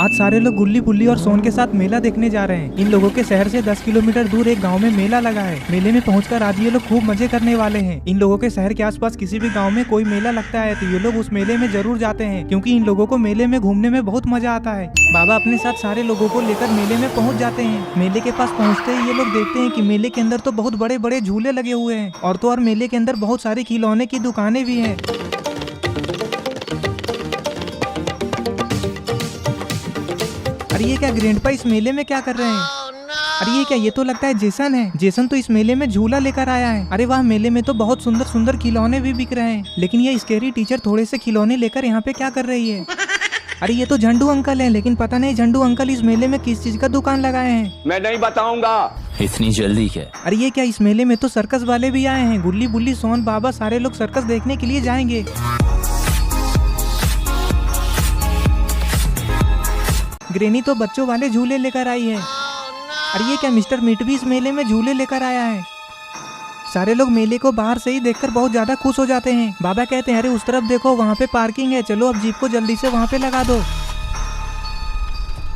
आज सारे लोग गुल्ली बुल्ली और सोन के साथ मेला देखने जा रहे हैं। इन लोगों के शहर से 10 किलोमीटर दूर एक गांव में मेला लगा है। मेले में पहुंचकर आज ये लोग खूब मजे करने वाले हैं। इन लोगों के शहर के आसपास किसी भी गांव में कोई मेला लगता है तो ये लोग उस मेले में जरूर जाते हैं, क्योंकि इन लोगों को मेले में घूमने में बहुत मजा आता है। बाबा अपने साथ सारे लोगों को लेकर मेले में पहुँच जाते हैं। मेले के पास पहुँचते ही ये लोग देखते हैं कि मेले के अंदर तो बहुत बड़े बड़े झूले लगे हुए हैं और तो और मेले के अंदर बहुत सारी खिलौने की दुकानें भी हैं। अरे ये क्या ग्रैंडपा इस मेले में क्या कर रहे हैं? अरे ये क्या, ये तो लगता है जेसन है। जेसन तो इस मेले में झूला लेकर आया है। अरे वाह, मेले में तो बहुत सुंदर सुंदर खिलौने भी बिक रहे हैं, लेकिन ये स्केरी टीचर थोड़े से खिलौने लेकर यहाँ पे क्या कर रही है? अरे ये तो झंडू अंकल है, लेकिन पता नहीं झंडू अंकल इस मेले में किस चीज का दुकान लगाए हैं। मैं नहीं बताऊंगा। इतनी जल्दी क्या? अरे ये क्या, इस मेले में तो सर्कस वाले भी आए हैं। गुल्ली बुल्ली सोन बाबा सारे लोग सर्कस देखने के लिए जाएंगे। ग्रेनी तो बच्चों वाले झूले लेकर आई है। अरे ये क्या, मिस्टर मीट भी इस मेले में झूले लेकर आया है। सारे लोग मेले को बाहर से ही देखकर बहुत ज्यादा खुश हो जाते हैं। बाबा कहते हैं अरे उस तरफ देखो, वहाँ पे पार्किंग है, चलो अब जीप को जल्दी से वहाँ पे लगा दो।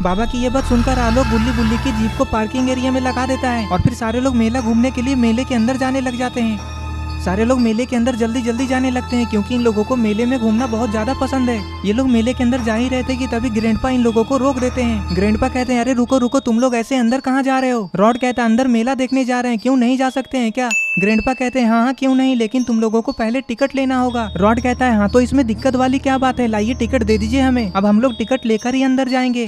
बाबा की ये बात सुनकर आलोक गुल्ली बुल्ली की जीप को पार्किंग एरिया में लगा देता है और फिर सारे लोग मेला घूमने के लिए मेले के अंदर जाने लग जाते हैं। सारे लोग मेले के अंदर जल्दी जल्दी जाने लगते हैं, क्योंकि इन लोगों को मेले में घूमना बहुत ज्यादा पसंद है। ये लोग मेले के अंदर जा ही रहे थे कि तभी ग्रैंडपा इन लोगों को रोक देते हैं। ग्रैंडपा कहते हैं अरे रुको रुको, तुम लोग ऐसे अंदर कहाँ जा रहे हो? रॉड कहता है अंदर मेला देखने जा रहे हैं, क्यों नहीं जा सकते हैं क्या? ग्रैंडपा कहते हैं हाँ क्यों नहीं, लेकिन तुम लोगों को पहले टिकट लेना होगा। रॉड कहता है हाँ तो इसमें दिक्कत वाली क्या बात है, लाइए टिकट दे दीजिए हमें, अब हम लोग टिकट लेकर ही अंदर जाएंगे।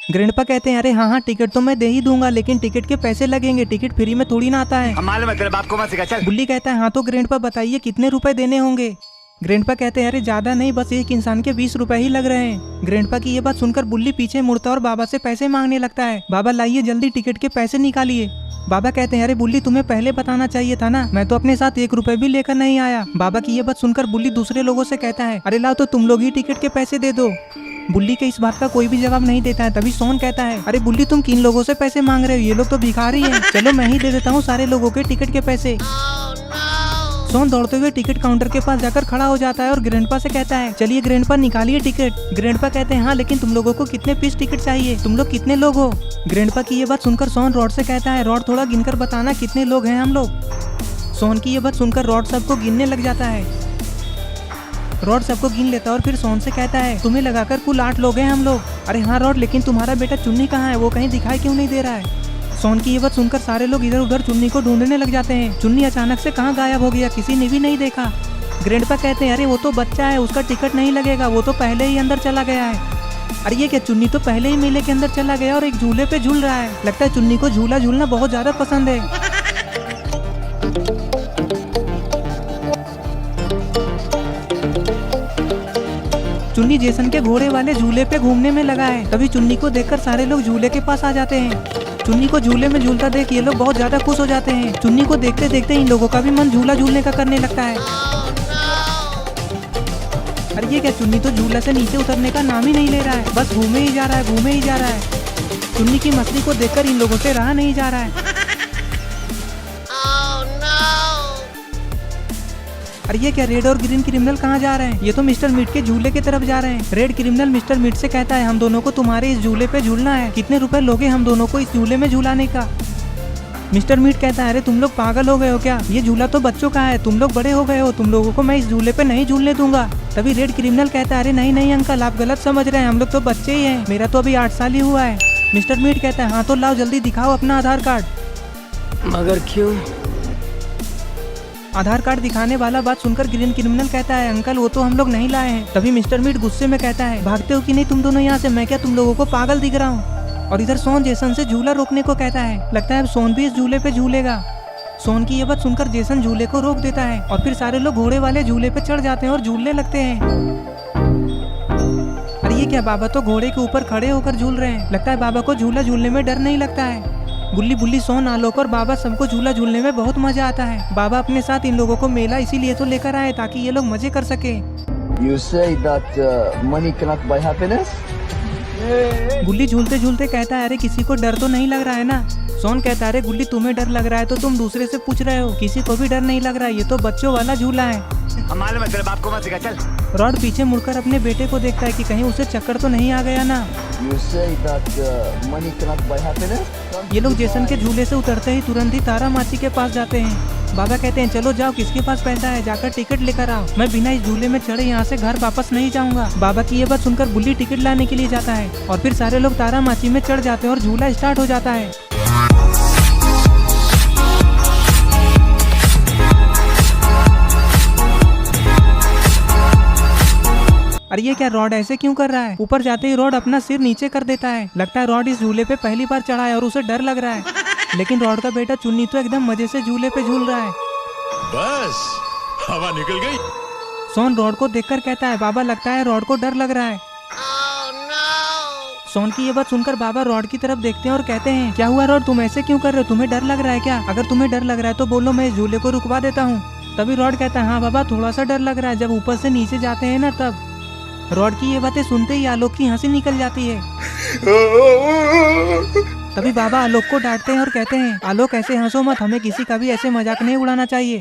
ग्रैंडपा कहते हैं अरे हाँ टिकट तो मैं दे ही दूंगा, लेकिन टिकट के पैसे लगेंगे, टिकट फ्री में थोड़ी ना आता है। मालूम है तेरे बाप को मत सिखा, चल। बुल्ली कहता है हाँ तो ग्रैंडपा बताइए कितने रुपए देने होंगे? ग्रैंडपा कहते हैं अरे ज्यादा नहीं, बस एक इंसान के 20 रुपए ही लग रहे हैं। ग्रैंडपा की ये बात सुनकर बुल्ली पीछे मुड़ता और बाबा से पैसे मांगने लगता है। बाबा लाइए जल्दी टिकट के पैसे निकालिए। बाबा कहते हैं अरे बुल्ली तुम्हें पहले बताना चाहिए था ना, मैं तो अपने साथ 1 रुपए भी लेकर नहीं आया। बाबा की ये बात सुनकर बुल्ली दूसरे लोगों से कहता है अरे लाओ तो तुम लोग ही टिकट के पैसे दे दो। बुल्ली के इस बात का कोई भी जवाब नहीं देता है। तभी सोन कहता है अरे बुल्ली तुम किन लोगों से पैसे मांग रहे हो, ये लोग तो भिखारी हैं, चलो मैं ही दे देता हूँ सारे लोगों के टिकट के पैसे। सोन दौड़ते हुए टिकट काउंटर के पास जाकर खड़ा हो जाता है और ग्रैंडपा से कहता है चलिए ग्रैंडपा निकालिए टिकट। ग्रैंडपा कहते हैं हाँ लेकिन तुम लोगों को कितने पीस टिकट चाहिए, तुम लोग कितने लोग हो? ग्रैंडपा की ये बात सुनकर सोन रॉड से कहता है रॉड थोड़ा गिनकर बताना कितने लोग हैं हम लोग। सोन की ये बात सुनकर रॉड सबको गिनने लग जाता है। रॉड सबको गिन लेता है और फिर सोन से कहता है तुम्हें लगाकर कुल 8 लोग हैं हम लोग। अरे हाँ रॉड, लेकिन तुम्हारा बेटा चुन्नी कहाँ है, वो कहीं दिखाई क्यों नहीं दे रहा है? सोन की ये बात सुनकर सारे लोग इधर उधर चुन्नी को ढूंढने लग जाते हैं। चुन्नी अचानक से कहाँ गायब हो गया, किसी ने भी नहीं देखा। ग्रैंडपा कहते हैं अरे वो तो बच्चा है, उसका टिकट नहीं लगेगा, वो तो पहले ही अंदर चला गया है। अरे ये क्या, चुन्नी तो पहले ही मेले के अंदर चला गया और एक झूले पे झूल रहा है। लगता है चुन्नी को झूला झूलना बहुत ज्यादा पसंद है। चुन्नी जेसन के घोड़े वाले झूले पे घूमने में लगा है। तभी चुन्नी को देखकर सारे लोग झूले के पास आ जाते हैं। चुन्नी को झूले में झूलता देख ये लोग बहुत ज्यादा खुश हो जाते हैं। चुन्नी को देखते देखते इन लोगों का भी मन झूला झूलने का करने लगता है। अरे ये क्या, चुन्नी तो झूला से नीचे उतरने का नाम ही नहीं ले रहा है, बस घूमे ही जा रहा है, घूमे ही जा रहा है। चुन्नी की मस्ती को देखकर इन लोगों से रहा नहीं जा रहा है। अरे ये क्या, रेड और ग्रीन क्रिमिनल कहाँ जा रहे हैं? ये तो मिस्टर मीट के झूले की तरफ जा रहे हैं। रेड क्रिमिनल मिस्टर मीट से कहता है हम दोनों को तुम्हारे इस झूले पे झूलना है, कितने रुपए लोगे हम दोनों को इस झूले में झूलाने का? मिस्टर मीट कहता है अरे तुम लोग पागल हो गए हो क्या, ये झूला तो बच्चों का है, तुम लोग बड़े हो गए हो, तुम लोगों को मैं इस झूले पे नहीं झूलने दूंगा। तभी रेड क्रिमिनल कहता है अरे नहीं नहीं अंकल, आप गलत समझ रहे हैं, हम लोग तो बच्चे ही हैं, मेरा तो अभी 8 साल ही हुआ है। मिस्टर मीट कहता है हाँ तो लाओ जल्दी दिखाओ अपना आधार कार्ड। मगर क्यों? आधार कार्ड दिखाने वाला बात सुनकर ग्रीन क्रिमिनल कहता है अंकल वो तो हम लोग नहीं लाए हैं। तभी मिस्टर मीट गुस्से में कहता है भागते हो कि नहीं तुम दोनों यहाँ से, मैं क्या तुम लोगों को पागल दिख रहा हूँ? और इधर सोन जेसन से झूला रोकने को कहता है। लगता है अब सोन भी इस झूले पे झूलेगा। सोन की ये बात सुनकर जेसन झूले को रोक देता है और फिर सारे लोग घोड़े वाले झूले पे चढ़ जाते हैं और झूलने लगते हैं। अरे ये क्या, बाबा तो घोड़े के ऊपर खड़े होकर झूल रहे हैं। लगता है बाबा को झूला झूलने में डर नहीं लगता है। गुल्ली बुल्ली सोन आलोक और बाबा सबको झूला झूलने में बहुत मजा आता है। बाबा अपने साथ इन लोगों को मेला इसीलिए तो लेकर आए ताकि ये लोग मजे कर सके। You say that money cannot buy happiness? गुल्ली झूलते झूलते कहता है अरे किसी को डर तो नहीं लग रहा है ना? सोन कहता है अरे गुल्ली तुम्हें डर लग रहा है तो तुम दूसरे से पूछ रहे हो, किसी को भी डर नहीं लग रहा है, ये तो बच्चों वाला झूला है। हम मालूम है तेरे बाप को मत सिखा, चल। रॉड पीछे मुड़कर अपने बेटे को देखता है कि कहीं उसे चक्कर तो नहीं आ गया ना। You say that money cannot buy happiness? Come ये to लोग जेसन के Dubai. झूले से उतरते ही तुरंत ही तारा माची के पास जाते हैं। बाबा कहते हैं चलो जाओ, किसके पास पैसा है, जाकर टिकट लेकर आओ। मैं बिना इस झूले में चढ़े यहाँ से घर वापस नहीं जाऊंगा। बाबा की ये बात सुनकर बुल्ली टिकट लाने के लिए जाता है और फिर सारे लोग तारा माची में चढ़ जाते हैं और झूला स्टार्ट हो जाता है। अरे ये क्या, रॉड ऐसे क्यों कर रहा है? ऊपर जाते ही रॉड अपना सिर नीचे कर देता है। लगता है रॉड इस झूले पे पहली बार चढ़ा है और उसे डर लग रहा है। लेकिन रॉड का बेटा चुन्नी तो एकदम मजे से झूले पे झूल रहा है। बस हवा निकल गई। सोन रॉड को देखकर कहता है बाबा लगता है रॉड को डर लग रहा है। सोन की ये बात सुनकर बाबा रॉड की तरफ देखते हैं और कहते हैं क्या हुआ रॉड, तुम ऐसे क्यों कर रहे हो, तुम्हें डर लग रहा है क्या? अगर तुम्हें डर लग रहा है तो बोलो, मैं इस झूले को रुकवा देता हूँ। तभी रॉड कहता है हाँ बाबा थोड़ा सा डर लग रहा है, जब ऊपर से नीचे जाते हैं ना तब। रॉड की ये बातें सुनते ही आलोक की हंसी निकल जाती है। तभी बाबा आलोक को डांटते हैं और कहते हैं आलोक ऐसे हंसो मत, हमें किसी का भी ऐसे मजाक नहीं उड़ाना चाहिए।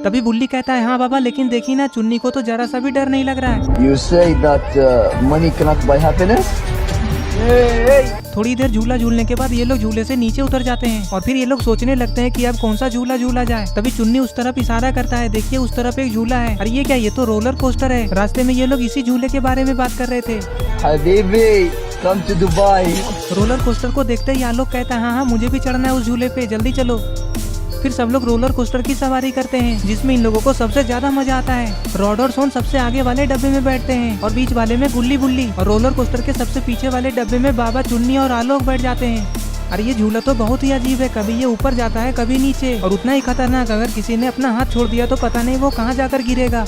तभी बुल्ली कहता है हाँ बाबा, लेकिन देखी ना चुन्नी को तो जरा सा भी डर नहीं लग रहा है। You say that money cannot buy happiness? थोड़ी देर झूला झूलने के बाद ये लोग झूले से नीचे उतर जाते हैं और फिर ये लोग सोचने लगते हैं कि अब कौन सा झूला झूला जाए। तभी चुन्नी उस तरफ इशारा करता है, देखिए उस तरफ एक झूला है। अरे ये क्या, ये तो रोलर कोस्टर है। रास्ते में ये लोग इसी झूले के बारे में बात कर रहे थे। Habibi, come to Dubai. Roller coaster को देखते ही आलोक कहता है हाँ मुझे भी चढ़ना है उस झूले पे, जल्दी चलो। फिर सब लोग रोलर कोस्टर की सवारी करते हैं जिसमें इन लोगों को सबसे ज्यादा मजा आता है। रॉड और सोन सबसे आगे वाले डब्बे में बैठते हैं और बीच वाले में गुल्ली बुल्ली, और रोलर कोस्टर के सबसे पीछे वाले डब्बे में बाबा, चुन्नी और आलोक बैठ जाते हैं। अरे ये झूला तो बहुत ही अजीब है, कभी ये ऊपर जाता है कभी नीचे, और उतना ही खतरनाक अगर किसी ने अपना हाथ छोड़ दिया तो पता नहीं वो कहाँ जाकर गिरेगा।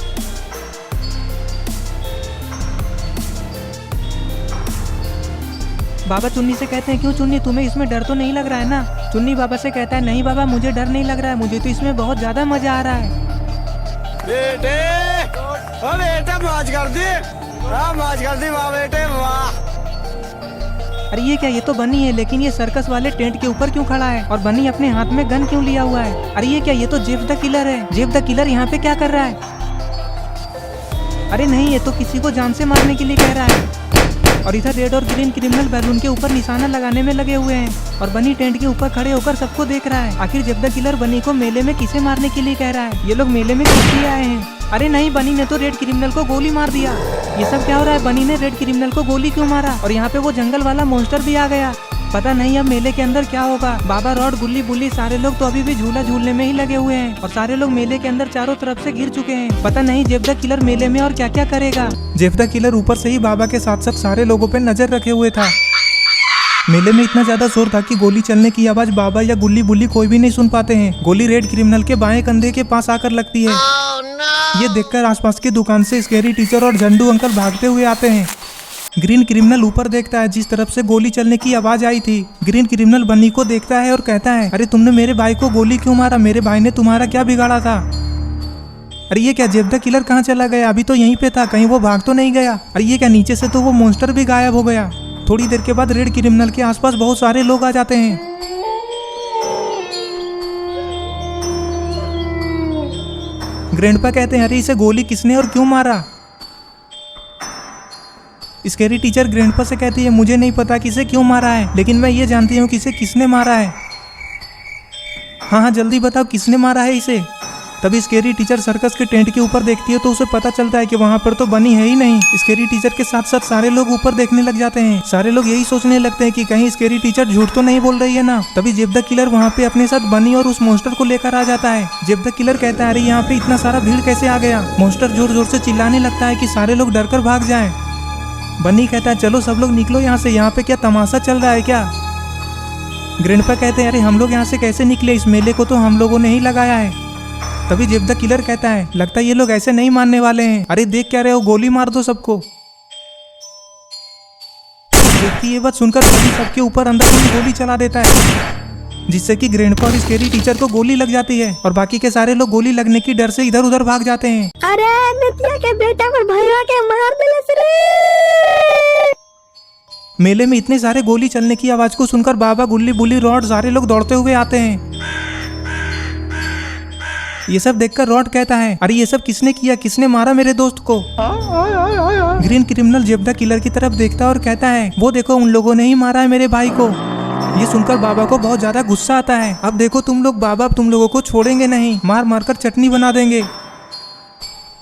बाबा चुन्नी से कहते हैं क्यों चुन्नी, तुम्हें इसमें डर तो नहीं लग रहा है ना? चुन्नी बाबा से कहता है नहीं बाबा मुझे डर नहीं लग रहा है, मुझे तो इसमें बहुत ज्यादा मजा आ रहा है। बेटे ओ बेटे मौज कर दी, मौज कर दी वाह बेटे वाह। अरे ये क्या, ये तो बनी है, लेकिन ये सर्कस वाले टेंट के ऊपर क्यों खड़ा है और बनी अपने हाथ में गन क्यों लिया हुआ है? अरे ये क्या, ये तो जेफ द किलर है। जेफ द किलर यहाँ पे क्या कर रहा है? अरे नहीं, ये तो किसी को जान से मारने के लिए कह रहा है। और इधर रेड और ग्रीन क्रिमिनल बैलून के ऊपर निशाना लगाने में लगे हुए हैं और बनी टेंट के ऊपर खड़े होकर सबको देख रहा है। आखिर जेफ द किलर बनी को मेले में किसे मारने के लिए कह रहा है? ये लोग मेले में किस लिए आए हैं? अरे नहीं, बनी ने तो रेड क्रिमिनल को गोली मार दिया। ये सब क्या हो रहा है? बनी ने रेड क्रिमिनल को गोली क्यों मारा? और यहाँ पे वो जंगल वाला मॉन्स्टर भी आ गया। पता नहीं अब मेले के अंदर क्या होगा। बाबा, रॉड, गुल्ली बुल्ली सारे लोग तो अभी भी झूला झूलने में ही लगे हुए हैं और सारे लोग मेले के अंदर चारों तरफ से घिर चुके हैं। पता नहीं जेफ द किलर मेले में और क्या क्या करेगा। जेफ द किलर ऊपर से ही बाबा के साथ साथ सारे लोगों पे नजर रखे हुए था। मेले में इतना ज्यादा शोर था कि गोली चलने की आवाज बाबा या गुल्ली बुल्ली कोई भी नहीं सुन पाते हैं। गोली रेड क्रिमिनल के बाएं कंधे के पास आकर लगती है। ये देखकर आसपास की दुकान से स्कैरी टीचर और झंडू अंकल भागते हुए आते हैं। ग्रीन क्रिमिनल ऊपर देखता है जिस तरफ से गोली चलने की आवाज आई थी। ग्रीन क्रिमिनल बनी को देखता है और कहता है अरे तुमने मेरे भाई को गोली क्यों मारा? मेरे भाई ने तुम्हारा क्या बिगाड़ा था? अरे ये क्या, जेफ द किलर कहाँ चला गया? अभी तो यहीं पे था, कहीं वो भाग तो नहीं गया? अरे ये क्या, नीचे से तो वो मॉन्स्टर भी गायब हो गया। थोड़ी देर के बाद रेड क्रिमिनल के आसपास बहुत सारे लोग आ जाते हैं। ग्रैंडपा कहते हैं अरे इसे गोली किसने और क्यों मारा? स्कैरी टीचर ग्रैंडपा से कहती है मुझे नहीं पता कि इसे क्यों मारा है, लेकिन मैं ये जानती हूँ कि इसे किसने मारा है। हाँ जल्दी बताओ किसने मारा है इसे। तभी स्कैरी टीचर सर्कस के टेंट के ऊपर देखती है तो उसे पता चलता है कि वहाँ पर तो बनी है ही नहीं। स्कैरी टीचर के साथ साथ सारे लोग ऊपर देखने लग जाते हैं। सारे लोग यही सोचने लगते हैं कि कहीं स्कैरी टीचर झूठ तो नहीं बोल रही है ना। तभी जेफ द किलर वहाँ पे अपने साथ बनी और उस मॉन्स्टर को लेकर आ जाता है। जेफ द किलर कहता है अरे यहाँ पे इतना सारा भीड़ कैसे आ गया? मॉन्स्टर जोर जोर से चिल्लाने लगता है कि सारे लोग डरकर भाग जाएं। बनी कहता है चलो सब लोग निकलो यहाँ से, यहाँ पे क्या तमाशा चल रहा है क्या? ग्रैंडपा कहते हैं अरे हम लोग यहाँ से कैसे निकले? इस मेले को तो हम लोगों ने ही लगाया है। तभी जेफ द किलर कहता है लगता है ये लोग ऐसे नहीं मानने वाले हैं। अरे देख क्या रहे हो, गोली मार दो सबको। व्यक्ति ये बात सुनकर सबके ऊपर अंदर गोली चला देता है जिससे कि ग्रैंडपा और स्कैरी टीचर को गोली लग जाती है और बाकी के सारे लोग गोली लगने की डर से इधर उधर भाग जाते हैं। अरे नित्या के बेटा को भैया के मार दिलस रे। मेले में इतने सारे गोली चलने की आवाज को सुनकर बाबा, गुल्ली बुल्ली, रॉड सारे लोग दौड़ते हुए आते हैं। ये सब देखकर रॉड कहता है, अरे ये सब किसने किया, किसने मारा मेरे दोस्त को। ग्रीन क्रिमिनल जेब द किलर की तरफ देखता है और कहता है, वो देखो उन लोगों ने ही मारा है मेरे भाई को। ये सुनकर बाबा को बहुत ज्यादा गुस्सा आता है। अब देखो तुम लोग, बाबा अब तुम लोगों को छोड़ेंगे नहीं, मार मार कर चटनी बना देंगे।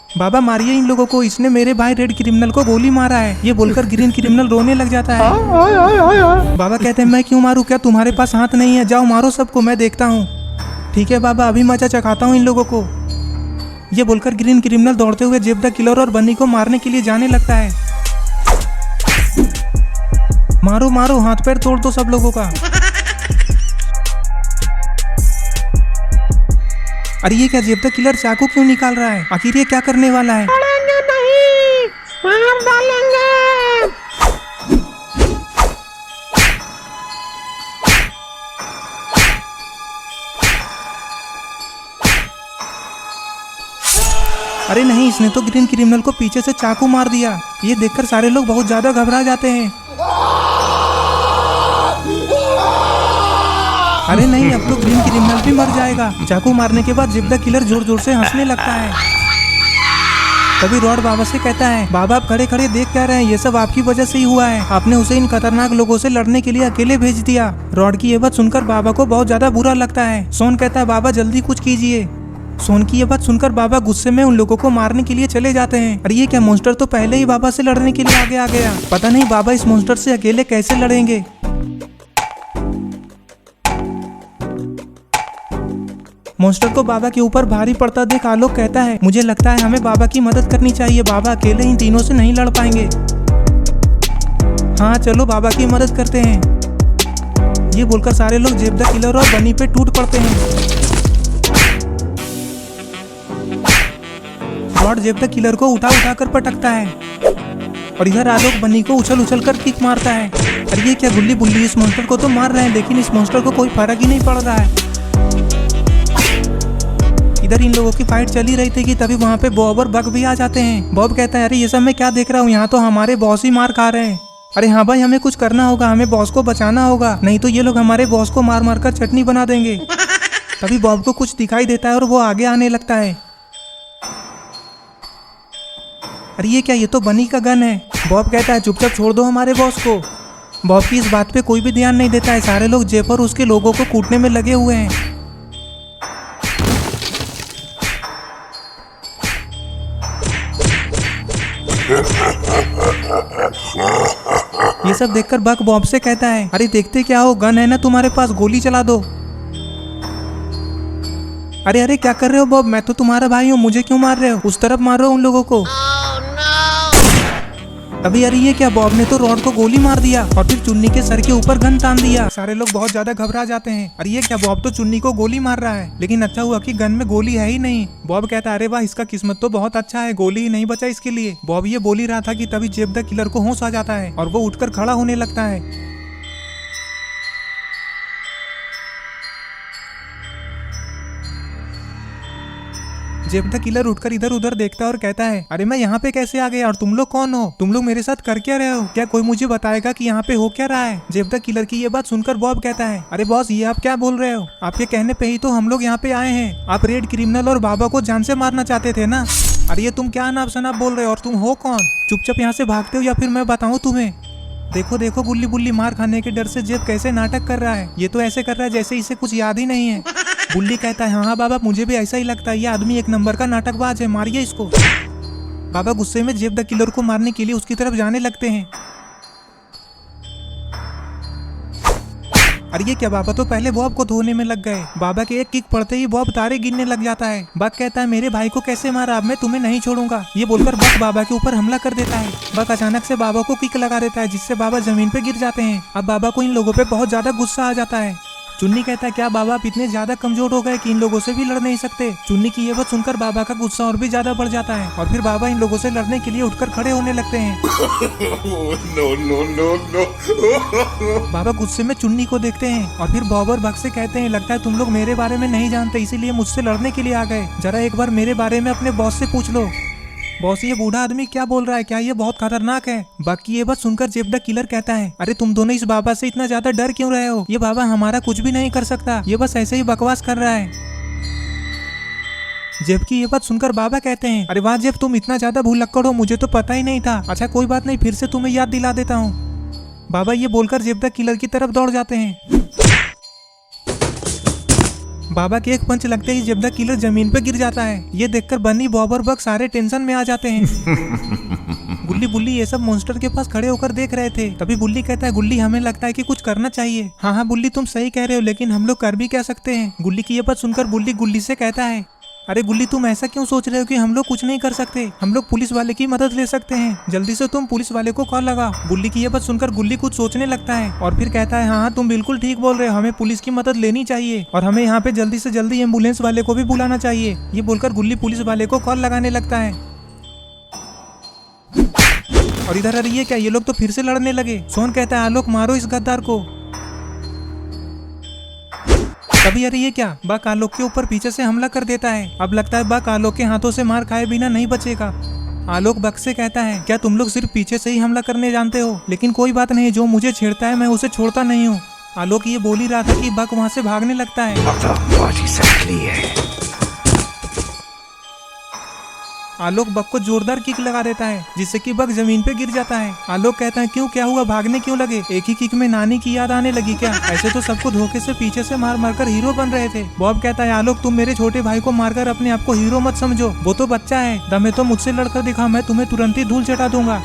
बाबा मारिए इन लोगों को, इसने मेरे भाई रेड क्रिमिनल को गोली मारा है। ये बोलकर ग्रीन क्रिमिनल रोने लग जाता है। बाबा कहते हैं, मैं क्यों मारूं, क्या तुम्हारे पास हाथ नहीं है, जाओ मारो सबको, मैं देखता हूँ। ठीक है बाबा, अभी मजा चखाता हूँ इन लोगों को। ये बोलकर ग्रीन क्रिमिनल दौड़ते हुए जेब द किलर और बन्नी को मारने के लिए जाने लगता है। मारो मारो, हाथ पैर तोड़ दो सब लोगों का। अरे ये क्या, जेब द किलर चाकू क्यों निकाल रहा है, आखिर ये क्या करने वाला है। नहीं, मार डालेंगे। अरे नहीं, इसने तो ग्रीन क्रिमिनल को पीछे से चाकू मार दिया। ये देखकर सारे लोग बहुत ज्यादा घबरा जाते हैं। अरे नहीं, अब तो ग्रीन क्रिमिनल भी मर जाएगा। चाकू मारने के बाद जेब द किलर जोर जोर से हंसने लगता है। तभी रॉड बाबा से कहता है, बाबा आप खड़े खड़े देख क्या रहे हैं, ये सब आपकी वजह से ही हुआ है। आपने उसे इन खतरनाक लोगों से लड़ने के लिए अकेले भेज दिया। रॉड की ये बात सुनकर बाबा को बहुत ज्यादा बुरा लगता है। सोन कहता है, बाबा जल्दी कुछ कीजिए। सोन की ये बात सुनकर बाबा गुस्से में उन लोगों को मारने के लिए चले जाते हैं। अरे ये क्या, मॉन्स्टर तो पहले ही बाबा से लड़ने के लिए आगे आ गया। पता नहीं बाबा इस मॉन्स्टर से अकेले कैसे लड़ेंगे। मॉन्स्टर को बाबा के ऊपर भारी पड़ता देख आलोक कहता है, मुझे लगता है हमें बाबा की मदद करनी चाहिए, बाबा अकेले इन तीनों से नहीं लड़ पाएंगे। हाँ चलो बाबा की मदद करते हैं। ये बोलकर सारे लोग जेब द किलर और बनी पे टूट पड़ते हैं। रॉड जेब द किलर को उठा उठा कर पटकता है और इधर आलोक बनी को उछल उछल कर किक मारता है। अरे ये क्या, गुल्ली बुल्ली इस मॉन्स्टर को तो मार रहे हैं, लेकिन इस मॉन्स्टर को कोई फर्क ही नहीं पड़ रहा है। इधर इन लोगों की फाइट चली रही थी कि तभी वहाँ पे बॉब और बग भी आ जाते हैं। बॉब कहता है, अरे ये सब मैं क्या देख रहा हूँ, यहाँ तो हमारे बॉस ही मार खा रहे हैं। अरे हाँ भाई, हमें कुछ करना होगा, हमें बॉस को बचाना होगा, नहीं तो ये लोग हमारे बॉस को मार मार कर चटनी बना देंगे। तभी बॉब को कुछ दिखाई देता है और वो आगे आने लगता है। अरे ये क्या, ये तो बनी का गन है। बॉब कहता है, चुपचाप छोड़ दो हमारे बॉस को। बॉब की इस बात पे कोई भी ध्यान नहीं देता है। सारे लोग जेब और उसके लोगों को कूटने में लगे हुए हैं। ये सब देखकर बक बॉब से कहता है, अरे देखते क्या हो, गन है ना तुम्हारे पास, गोली चला दो। अरे अरे क्या कर रहे हो बॉब, मैं तो तुम्हारा भाई हूँ, मुझे क्यों मार रहे हो, उस तरफ मारो उन लोगों को। अभी अरे ये क्या, बॉब ने तो रॉड को गोली मार दिया और फिर चुन्नी के सर के ऊपर गन तान दिया। सारे लोग बहुत ज्यादा घबरा जाते हैं। अरे ये क्या, बॉब तो चुन्नी को गोली मार रहा है, लेकिन अच्छा हुआ कि गन में गोली है ही नहीं। बॉब कहता है, अरे वाह, इसका किस्मत तो बहुत अच्छा है, गोली ही नहीं बचा इसके लिए। बॉब ये बोल ही रहा था कि तभी जेब द किलर को होश आ जाता है और वो उठकर खड़ा होने लगता है। जेब द किलर उठकर इधर उधर देखता है और कहता है, अरे मैं यहाँ पे कैसे आ गया और तुम लोग कौन हो, तुम लोग मेरे साथ कर क्या रहे हो, क्या कोई मुझे बताएगा कि यहाँ पे हो क्या रहा है। जेब द किलर की ये बात सुनकर बॉब कहता है, अरे बॉस ये आप क्या बोल रहे हो, आपके कहने पे ही तो हम लोग यहाँ पे आए हैं। आप रेड क्रिमिनल और बाबा को जान से मारना चाहते थे ना। अरे ये तुम क्या नाप शनाप बोल रहे हो और तुम हो कौन, चुपचाप यहाँ से भागते हो या फिर मैं बताऊँ तुम्हें। देखो देखो गुल्ली बुल्ली मार खाने के डर से जेब कैसे नाटक कर रहा है, ये तो ऐसे कर रहा है जैसे इसे कुछ याद ही नहीं है। बुल्ली कहता है, हाँ बाबा मुझे भी ऐसा ही लगता है, ये आदमी एक नंबर का नाटकबाज है, मारिए इसको। बाबा गुस्से में जेब द किलर को मारने के लिए उसकी तरफ जाने लगते हैं। अरे ये क्या, बाबा तो पहले बॉब को धोने में लग गए। बाबा के एक किक पड़ते ही बॉब तारे गिनने लग जाता है। बक कहता है, मेरे भाई को कैसे मारा, अब मैं तुम्हें नहीं छोड़ूंगा। ये बोलकर बक बाबा के ऊपर हमला कर देता है। बक अचानक से बाबा को किक लगा देता है, जिससे बाबा जमीन पे गिर जाते हैं। अब बाबा को इन लोगों पे बहुत ज्यादा गुस्सा आ जाता है। चुन्नी कहता है, क्या बाबा आप इतने ज्यादा कमजोर हो गए कि इन लोगों से भी लड़ नहीं सकते। चुन्नी की ये बात सुनकर बाबा का गुस्सा और भी ज्यादा बढ़ जाता है और फिर बाबा इन लोगों से लड़ने के लिए उठकर खड़े होने लगते हैं। बाबा गुस्से में चुन्नी को देखते हैं और फिर बॉब और बक से कहते हैं, लगता है तुम लोग मेरे बारे में नहीं जानते, इसीलिए मुझसे लड़ने के लिए आ गए। जरा एक बार मेरे बारे में अपने बॉस से पूछ लो। बॉस ये बूढ़ा आदमी क्या बोल रहा है, क्या ये बहुत खतरनाक है। बाकी ये बात सुनकर जेब द किलर कहता है, अरे तुम दोनों इस बाबा से इतना ज्यादा डर क्यों रहे हो, ये बाबा हमारा कुछ भी नहीं कर सकता, ये बस ऐसे ही बकवास कर रहा है। जेब की ये बात सुनकर बाबा कहते हैं, अरे वाह जेब, तुम इतना ज्यादा भुलक्कड़ हो, मुझे तो पता ही नहीं था। अच्छा कोई बात नहीं, फिर से तुम्हें याद दिला देता हूँ। बाबा ये बोलकर जेब द किलर की तरफ दौड़ जाते हैं। बाबा के एक पंच लगते ही जेब द किलर जमीन पे गिर जाता है। ये देखकर बनी, बॉब और बग सारे टेंशन में आ जाते हैं। गुल्ली बुल्ली ये सब मॉन्स्टर के पास खड़े होकर देख रहे थे। तभी बुल्ली कहता है, गुल्ली हमें लगता है कि कुछ करना चाहिए। हाँ हाँ बुल्ली तुम सही कह रहे हो, लेकिन हम लोग कर भी क्या सकते हैं। गुल्ली की ये बात सुनकर बुल्ली गुल्ली से कहता है, अरे गुल्ली तुम ऐसा क्यों सोच रहे हो कि हम लोग कुछ नहीं कर सकते। हम लोग पुलिस वाले की मदद ले सकते हैं। जल्दी से तुम पुलिस वाले को कॉल लगाओ। बुल्ली की ये बात सुनकर गुल्ली कुछ सोचने लगता है और फिर कहता है, हाँ हाँ तुम बिल्कुल ठीक बोल रहे हो, हमें पुलिस की मदद लेनी चाहिए और हमें यहाँ पे जल्दी से जल्दी एम्बुलेंस वाले को भी बुलाना चाहिए। ये बोलकर गुल्ली पुलिस वाले को कॉल लगाने लगता है। और इधर अरे ये क्या, ये लोग तो फिर से लड़ने लगे। सोन कहता है, आलोक मारो इस गद्दार को। तभी अरे ये क्या, बक आलोक के ऊपर पीछे से हमला कर देता है। अब लगता है बक आलोक के हाथों से मार खाए बिना नहीं बचेगा। आलोक बक से कहता है, क्या तुम लोग सिर्फ पीछे से ही हमला करने जानते हो, लेकिन कोई बात नहीं, जो मुझे छेड़ता है मैं उसे छोड़ता नहीं हूँ। आलोक ये बोल ही रहा था कि बक वहाँ से भागने लगता है। आलोक बक को जोरदार किक लगा देता है, जिससे कि बक जमीन पे गिर जाता है। आलोक कहता है, क्यों, क्या हुआ, भागने क्यों लगे? एक ही किक में नानी की याद आने लगी क्या? ऐसे तो सबको धोखे से पीछे से मार मार कर हीरो बन रहे थे। बॉब कहता है, आलोक तुम मेरे छोटे भाई को मारकर अपने आप को हीरो मत समझो, वो तो बच्चा है। दमे तो मुझसे लड़कर दिखा, मैं तुम्हें तुरंत ही धूल चटा दूंगा।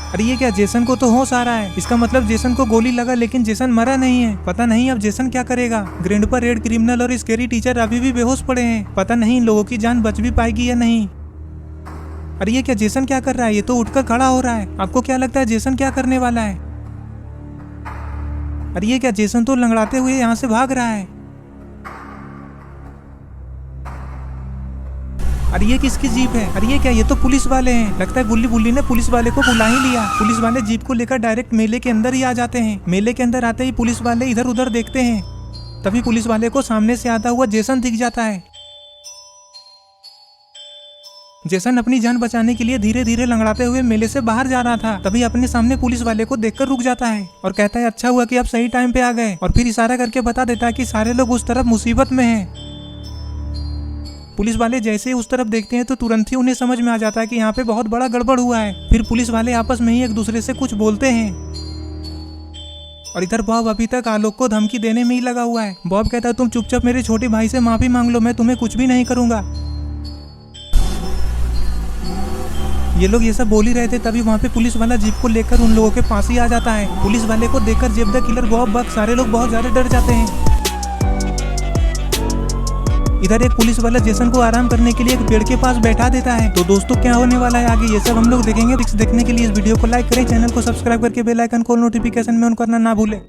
अरे ये क्या, जेसन को तो होश आ रहा है। इसका मतलब जेसन को गोली लगा, लेकिन जेसन मरा नहीं है। पता नहीं अब जेसन क्या करेगा। ग्रैंडपा, रेड क्रिमिनल और स्केरी टीचर अभी भी बेहोश पड़े हैं। पता नहीं इन लोगों की जान बच भी पाएगी या नहीं। अरे ये क्या, जेसन क्या कर रहा है? ये तो उठकर खड़ा हो रहा है। आपको क्या लगता है जेसन क्या करने वाला है? अरे ये क्या, जेसन तो लंगड़ाते हुए यहाँ से भाग रहा है। अरे ये किसकी जीप है? अरे ये क्या, ये तो पुलिस वाले हैं। लगता है गुल्ली बुल्ली ने पुलिस वाले को बुला ही लिया। पुलिस वाले जीप को लेकर डायरेक्ट मेले के अंदर ही आ जाते हैं। मेले के अंदर आते ही पुलिस वाले इधर उधर देखते हैं। तभी पुलिस वाले को सामने से आता हुआ जेसन दिख जाता है। जेसन अपनी जान बचाने के लिए धीरे धीरे लंगड़ाते हुए मेले से बाहर जा रहा था। तभी अपने सामने पुलिस वाले को देखकर रुक जाता है और कहता है, अच्छा हुआ कि आप सही टाइम पे आ गए। और फिर इशारा करके बता देता है कि सारे लोग उस तरफ मुसीबत में हैं। पुलिस वाले जैसे ही उस तरफ देखते हैं तो तुरंत ही उन्हें समझ में आ जाता है कि यहाँ पे बहुत बड़ा गड़बड़ हुआ है। फिर पुलिस वाले आपस में ही एक दूसरे से कुछ बोलते हैं। और इधर बॉब अभी तक आलोक को धमकी देने में ही लगा हुआ है। बॉब कहता है, तुम चुपचाप मेरे छोटे भाई से माफी मांग लो, मैं तुम्हें कुछ भी नहीं करूंगा। ये लोग ये सब बोल ही रहे थे, तभी वहाँ पे पुलिस वाला जीप को लेकर उन लोगों के पास ही आ जाता है। पुलिस वाले को देखकर जेब द किलर, बॉब, बक सारे लोग बहुत ज्यादा डर जाते हैं। इधर एक पुलिस वाला जेसन को आराम करने के लिए एक पेड़ के पास बैठा देता है। तो दोस्तों क्या होने वाला है आगे, ये सब हम लोग देखेंगे। देखने के लिए इस वीडियो को लाइक करें, चैनल को सब्सक्राइब करके बेल आइकन को नोटिफिकेशन में ऑन करना ना भूलें।